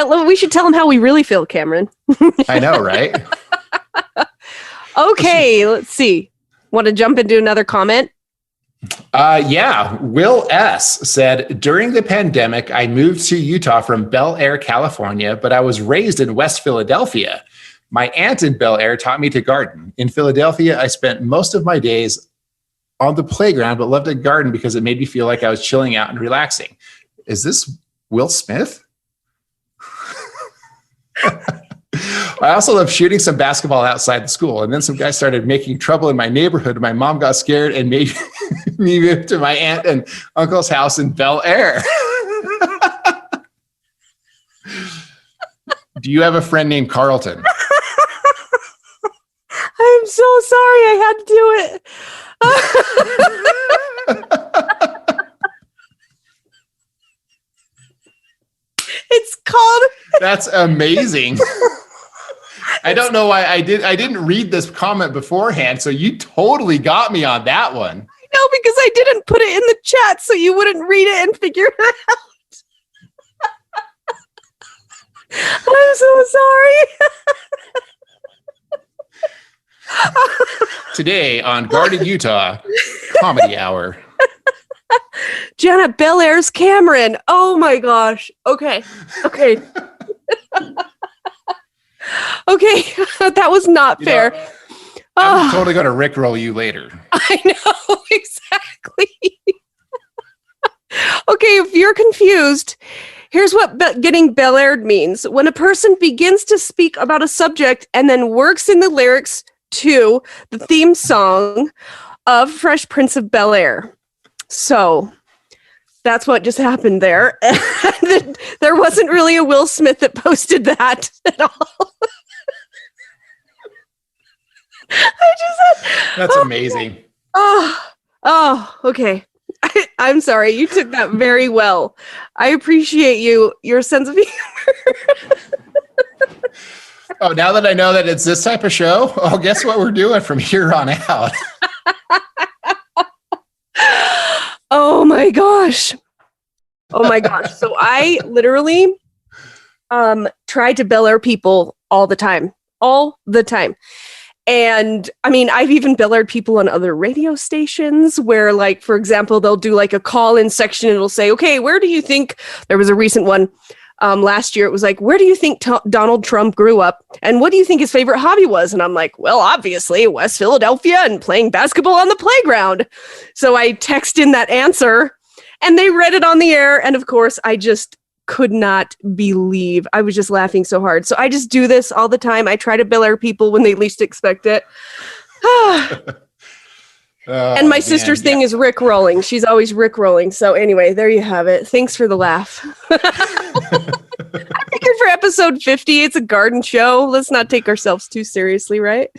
know. We should tell them how we really feel, Cameron. I know, right? Okay, let's see. Want to jump into another comment? Yeah. Will S. said, during the pandemic, I moved to Utah from Bel-Air, California, but I was raised in West Philadelphia. My aunt in Bel-Air taught me to garden. In Philadelphia, I spent most of my days on the playground, but loved to garden because it made me feel like I was chilling out and relaxing. Is this Will Smith? I also love shooting some basketball outside the school. And then some guys started making trouble in my neighborhood. My mom got scared and made me move to my aunt and uncle's house in Bel-Air. Do you have a friend named Carlton? I'm so sorry I had to do it. It's called... That's amazing. I don't know why I didn't read this comment beforehand, so you totally got me on that one. No, because I didn't put it in the chat so you wouldn't read it and figure it out. I'm so sorry. Today on Garden Utah Comedy Hour. Jana, Bel-Air's Cameron. Oh my gosh. Okay. Okay, that was not fair. I'm totally going to rickroll you later. I know, exactly. Okay, if you're confused, here's what getting bel-aired means. When a person begins to speak about a subject and then works in the lyrics to the theme song of Fresh Prince of Bel-Air. So that's what just happened there. There wasn't really a Will Smith that posted that at all. That's amazing. Okay. I'm sorry. You took that very well. I appreciate your sense of humor. Oh, now that I know that it's this type of show, guess what we're doing from here on out? Oh my gosh. So I literally try to Bel-Air people all the time. And I mean, I've even Bel-Aired people on other radio stations where, like, for example, they'll do like a call-in section and it'll say, okay, where do you think, there was a recent one last year. It was like, where do you think Donald Trump grew up? And what do you think his favorite hobby was? And I'm like, well, obviously West Philadelphia and playing basketball on the playground. So I text in that answer and they read it on the air. And of course, I just could not believe. I was just laughing so hard. So I just do this all the time. I try to Bel-Air people when they least expect it. And my sister's thing is Rick rolling. She's always Rick rolling. So anyway, there you have it. Thanks for the laugh. I figured for episode 50, it's a garden show. Let's not take ourselves too seriously, right?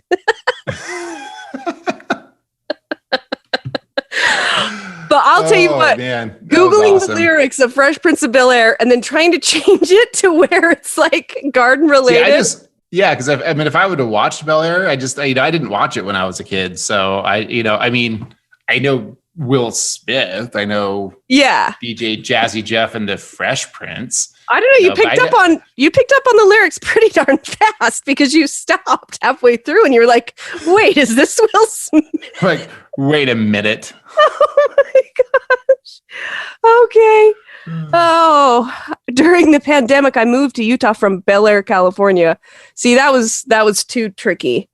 But I'll tell you what, man, Googling the lyrics of Fresh Prince of Bel-Air and then trying to change it to where it's like garden related. Because if I would have watched Bel-Air, I didn't watch it when I was a kid. So I know Will Smith. I know DJ Jazzy Jeff and the Fresh Prince. I don't know. You picked up on the lyrics pretty darn fast because you stopped halfway through and you're like, wait, is this Will Smith? Like, wait a minute. Oh my gosh. Okay. Oh, during the pandemic, I moved to Utah from Bel-Aird, California. See, that was too tricky.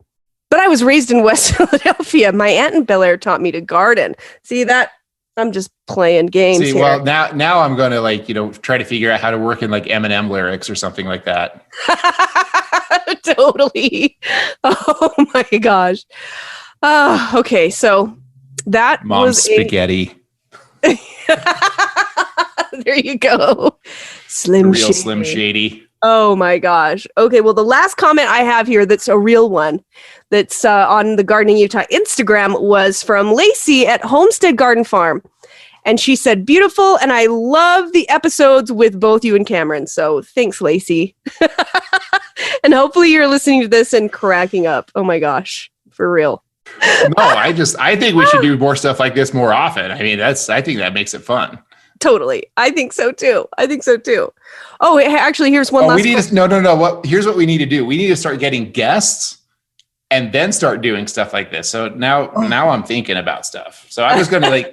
But I was raised in West Philadelphia. My aunt in Bel-Aird taught me to garden. See that? I'm just playing games here. Well, now I'm going to try to figure out how to work in like Eminem lyrics or something like that. Totally. Oh my gosh. Okay. So that Mom's was spaghetti. There you go. Slim Shady. Oh my gosh. Okay. Well, the last comment I have here that's a real one that's on the Gardening Utah Instagram was from Lacey at Homestead Garden Farm. And she said, beautiful. And I love the episodes with both you and Cameron. So thanks, Lacey. And hopefully you're listening to this and cracking up. Oh my gosh. For real. No, I think we should do more stuff like this more often. I mean, I think that makes it fun. Totally. I think so too. Oh, actually, here's one last question. No. Here's what we need to do. We need to start getting guests and then start doing stuff like this. So now I'm thinking about stuff. So I was going to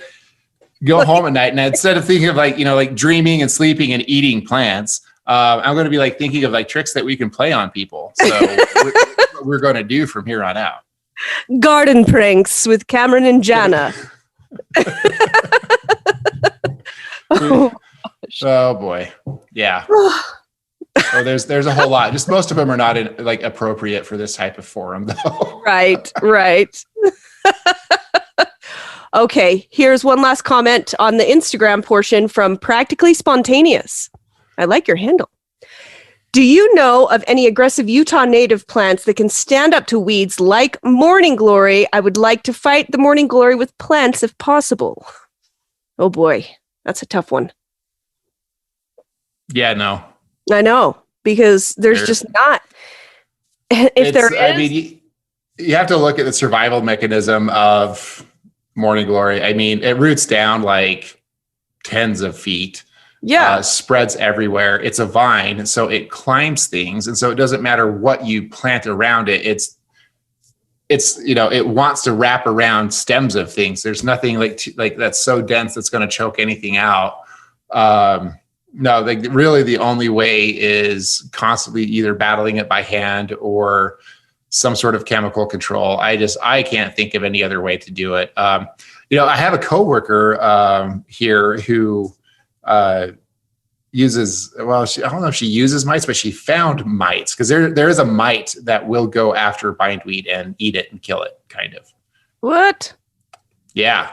go home at night and instead of thinking of dreaming and sleeping and eating plants, I'm going to be thinking of tricks that we can play on people. So what we're going to do from here on out. Garden pranks with Cameron and Jana. Oh boy. Yeah. So there's a whole lot. Just most of them are not appropriate for this type of forum though. Right. Okay, here's one last comment on the Instagram portion from Practically Spontaneous. I like your handle. Do you know of any aggressive Utah native plants that can stand up to weeds like morning glory? I would like to fight the morning glory with plants if possible. Oh boy, that's a tough one. Yeah, no. I know, because there's just not. If there is. I mean, you have to look at the survival mechanism of morning glory. I mean, it roots down tens of feet. Yeah. Spreads everywhere. It's a vine, so it climbs things. And so it doesn't matter what you plant around it. It's it wants to wrap around stems of things. There's nothing that's so dense that's going to choke anything out. No, really the only way is constantly either battling it by hand or some sort of chemical control. I can't think of any other way to do it. I have a coworker here who uses, I don't know if she uses mites, but she found mites because there is a mite that will go after bindweed and eat it and kill it, kind of. What? Yeah.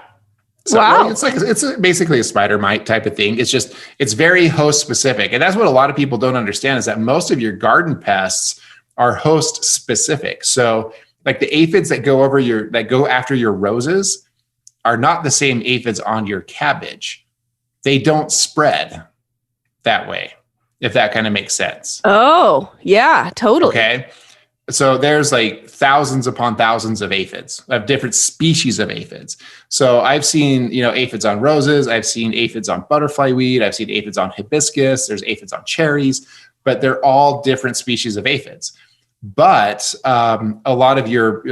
So wow. It's basically a spider mite type of thing. It's very host specific. And that's what a lot of people don't understand is that most of your garden pests are host specific. So the aphids that go after your roses are not the same aphids on your cabbage. They don't spread that way, if that kind of makes sense. Oh, yeah, totally. Okay. So there's thousands upon thousands of aphids, of different species of aphids. So I've seen, aphids on roses. I've seen aphids on butterfly weed. I've seen aphids on hibiscus. There's aphids on cherries, but they're all different species of aphids. But a lot of your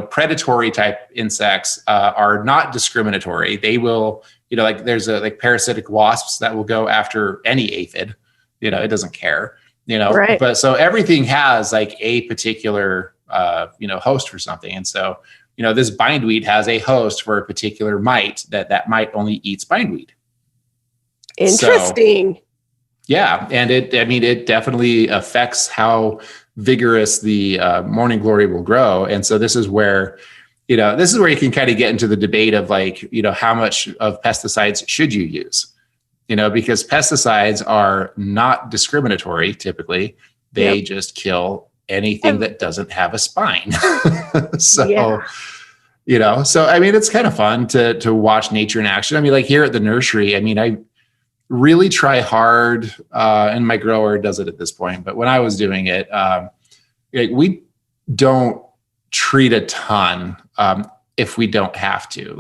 predatory type insects are not discriminatory. They will, there's parasitic wasps that will go after any aphid. It doesn't care. Right. But so everything has a particular host for something, and so this bindweed has a host for a particular mite that mite only eats bindweed. Interesting. So, yeah, and it definitely affects how vigorous the morning glory will grow. And so this is where you can kind of get into the debate of how much of pesticides should you use, because pesticides are not discriminatory. Typically they just kill anything that doesn't have a spine. So, so, it's kind of fun to watch nature in action. Here at the nursery, I really try hard, and my grower does it at this point, but when I was doing it, we don't treat a ton if we don't have to.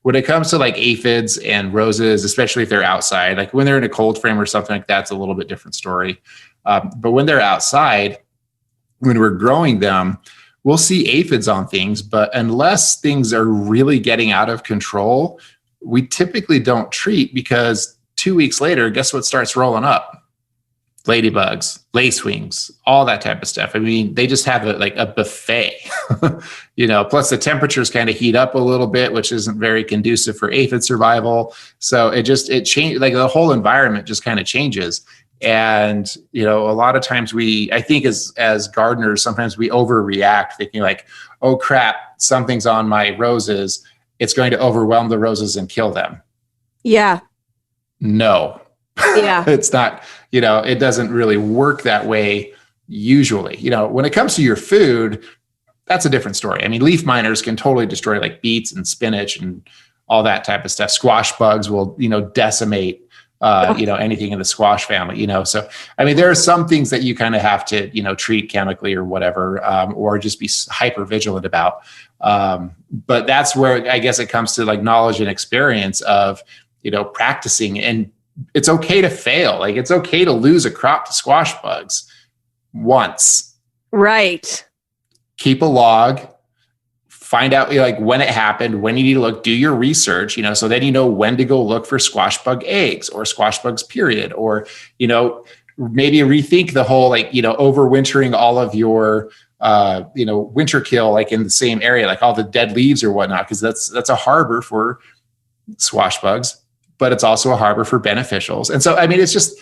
when it comes to like aphids and roses, especially if they're outside, like when they're in a cold frame or something like that, it's a little bit different story. But when they're outside, when we're growing them, we'll see aphids on things, but unless things are really getting out of control, we typically don't treat, because 2 weeks later, guess what starts rolling up? Ladybugs, lacewings, all that type of stuff. I mean, they just have a buffet, plus the temperatures kind of heat up a little bit, which isn't very conducive for aphid survival. So it changed, like the whole environment just kind of changes. And, a lot of times I think as gardeners, sometimes we overreact, thinking like, oh crap, something's on my roses. It's going to overwhelm the roses and kill them. Yeah. No. Yeah. It's not, it doesn't really work that way usually. When it comes to your food, that's a different story. I mean, leaf miners can totally destroy like beets and spinach and all that type of stuff. Squash bugs will, decimate anything in the squash family, So, I mean, there are some things that you kind of have to, treat chemically or whatever, or just be hyper vigilant about. But that's where I guess it comes to like knowledge and experience of, practicing. And it's okay to fail. Like it's okay to lose a crop to squash bugs once. Right. Keep a log. Find out like when it happened, when you need to look, do your research, so then when to go look for squash bug eggs or squash bugs, period. Or, maybe rethink the whole, like, overwintering all of your, winter kill, like in the same area, like all the dead leaves or whatnot, because that's a harbor for squash bugs, but it's also a harbor for beneficials. And so, I mean, it's just,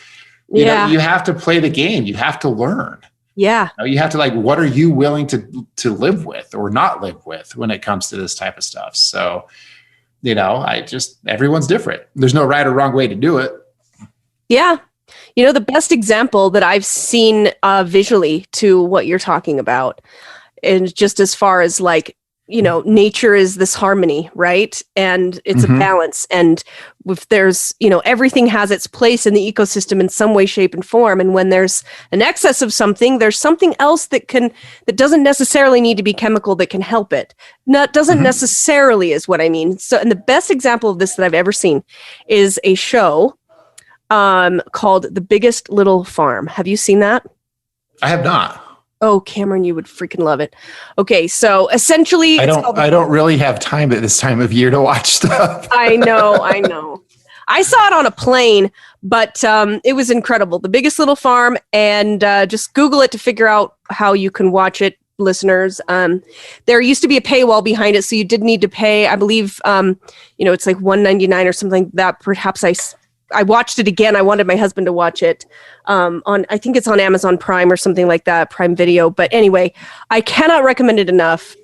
you have to play the game. You have to learn. Yeah. You have to like, what are you willing to live with or not live with when it comes to this type of stuff? So, everyone's different. There's no right or wrong way to do it. Yeah. The best example that I've seen visually to what you're talking about, and just as far as like, nature is this harmony, right? And it's a balance. And if there's, everything has its place in the ecosystem in some way, shape, and form. And when there's an excess of something, there's something else that doesn't necessarily need to be chemical that can help it. Doesn't necessarily is what I mean. So, and the best example of this that I've ever seen is a show called The Biggest Little Farm. Have you seen that? I have not. Oh, Cameron, you would freaking love it. Okay, so essentially, I don't really have time at this time of year to watch stuff. I know. I saw it on a plane, but it was incredible. The Biggest Little Farm, and just Google it to figure out how you can watch it, listeners. There used to be a paywall behind it, so you did need to pay. I believe, it's like $1.99 or something like that. Perhaps I watched it again. I wanted my husband to watch it I think it's on Amazon Prime or something like that, Prime Video. But anyway, I cannot recommend it enough.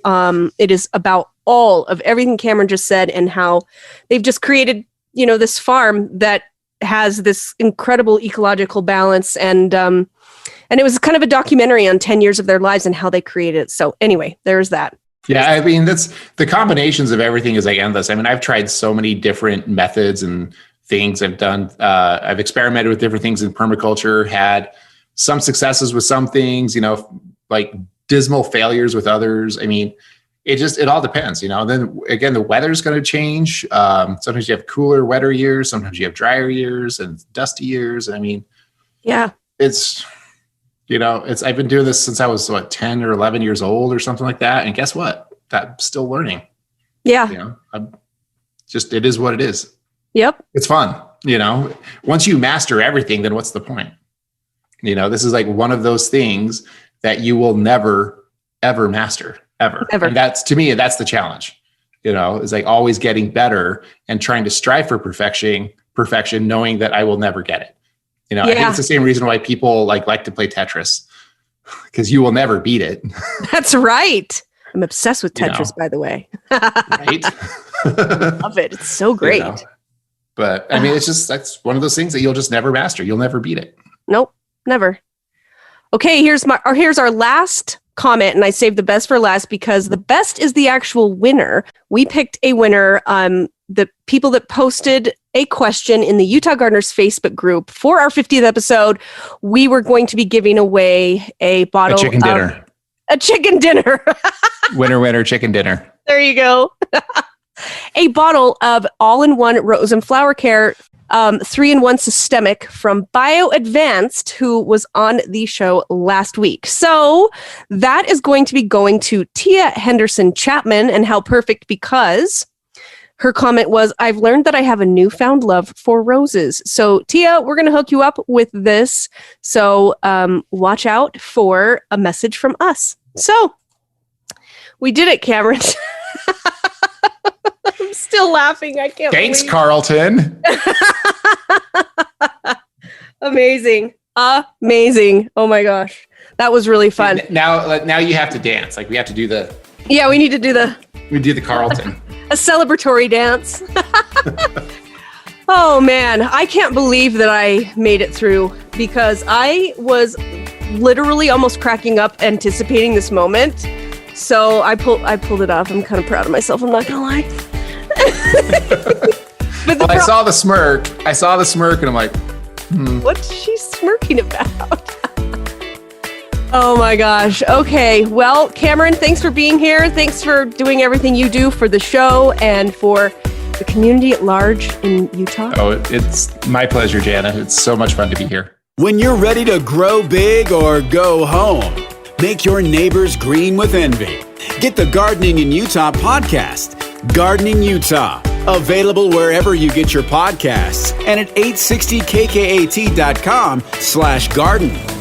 It is about all of everything Cameron just said and how they've just created, this farm that has this incredible ecological balance. And it was kind of a documentary on 10 years of their lives and how they created it. So anyway, there's that. Yeah, I mean, that's the combinations of everything is like endless. I mean, I've tried so many different methods and things I've done. I've experimented with different things in permaculture, had some successes with some things, like dismal failures with others. I mean, it all depends, then again, the weather's going to change. Sometimes you have cooler, wetter years. Sometimes you have drier years and dusty years. I mean, yeah, it's, I've been doing this since I was 10 or 11 years old or something like that. And guess what? I'm still learning. Yeah. It is what it is. Yep. It's fun. Once you master everything, then what's the point? This is like one of those things that you will never, ever master, ever. And that's, to me, that's the challenge, is like always getting better and trying to strive for perfection, knowing that I will never get it. I think it's the same reason why people like to play Tetris, because you will never beat it. That's right. I'm obsessed with Tetris, by the way. Right? Love it. It's so great. But I mean, that's one of those things that you'll just never master. You'll never beat it. Nope, never. Okay, here's our last comment, and I saved the best for last because the best is the actual winner. We picked a winner. The people that posted a question in the Utah Gardeners Facebook group for our 50th episode, we were going to be giving away a bottle of chicken dinner. A chicken dinner. Winner, chicken dinner. There you go. a bottle of all-in-one rose and flower care 3-in-1 systemic from BioAdvanced, who was on the show last week. So that is going to be going to Tia Henderson Chapman, and how perfect, because her comment was, I've learned that I have a newfound love for roses. So Tia, we're going to hook you up with this. So watch out for a message from us. So we did it, Cameron. I'm still laughing. I can't Thanks, believe. Carlton. Amazing. Oh my gosh. That was really fun. Now you have to dance. Like we have to do the Yeah, we need to do the Carlton. a celebratory dance. Oh man, I can't believe that I made it through, because I was literally almost cracking up anticipating this moment. So I pulled it off. I'm kind of proud of myself, I'm not gonna lie. Well, I saw the smirk and I'm like, What's she smirking about? Oh my gosh. Okay. Well, Cameron, thanks for being here. Thanks for doing everything you do for the show and for the community at large in Utah. oh, it's my pleasure, Jana. It's so much fun to be here. When you're ready to grow big or go home, make your neighbors green with envy. Get the Gardening in Utah podcast, Gardening Utah, available wherever you get your podcasts and at 860kkat.com/garden.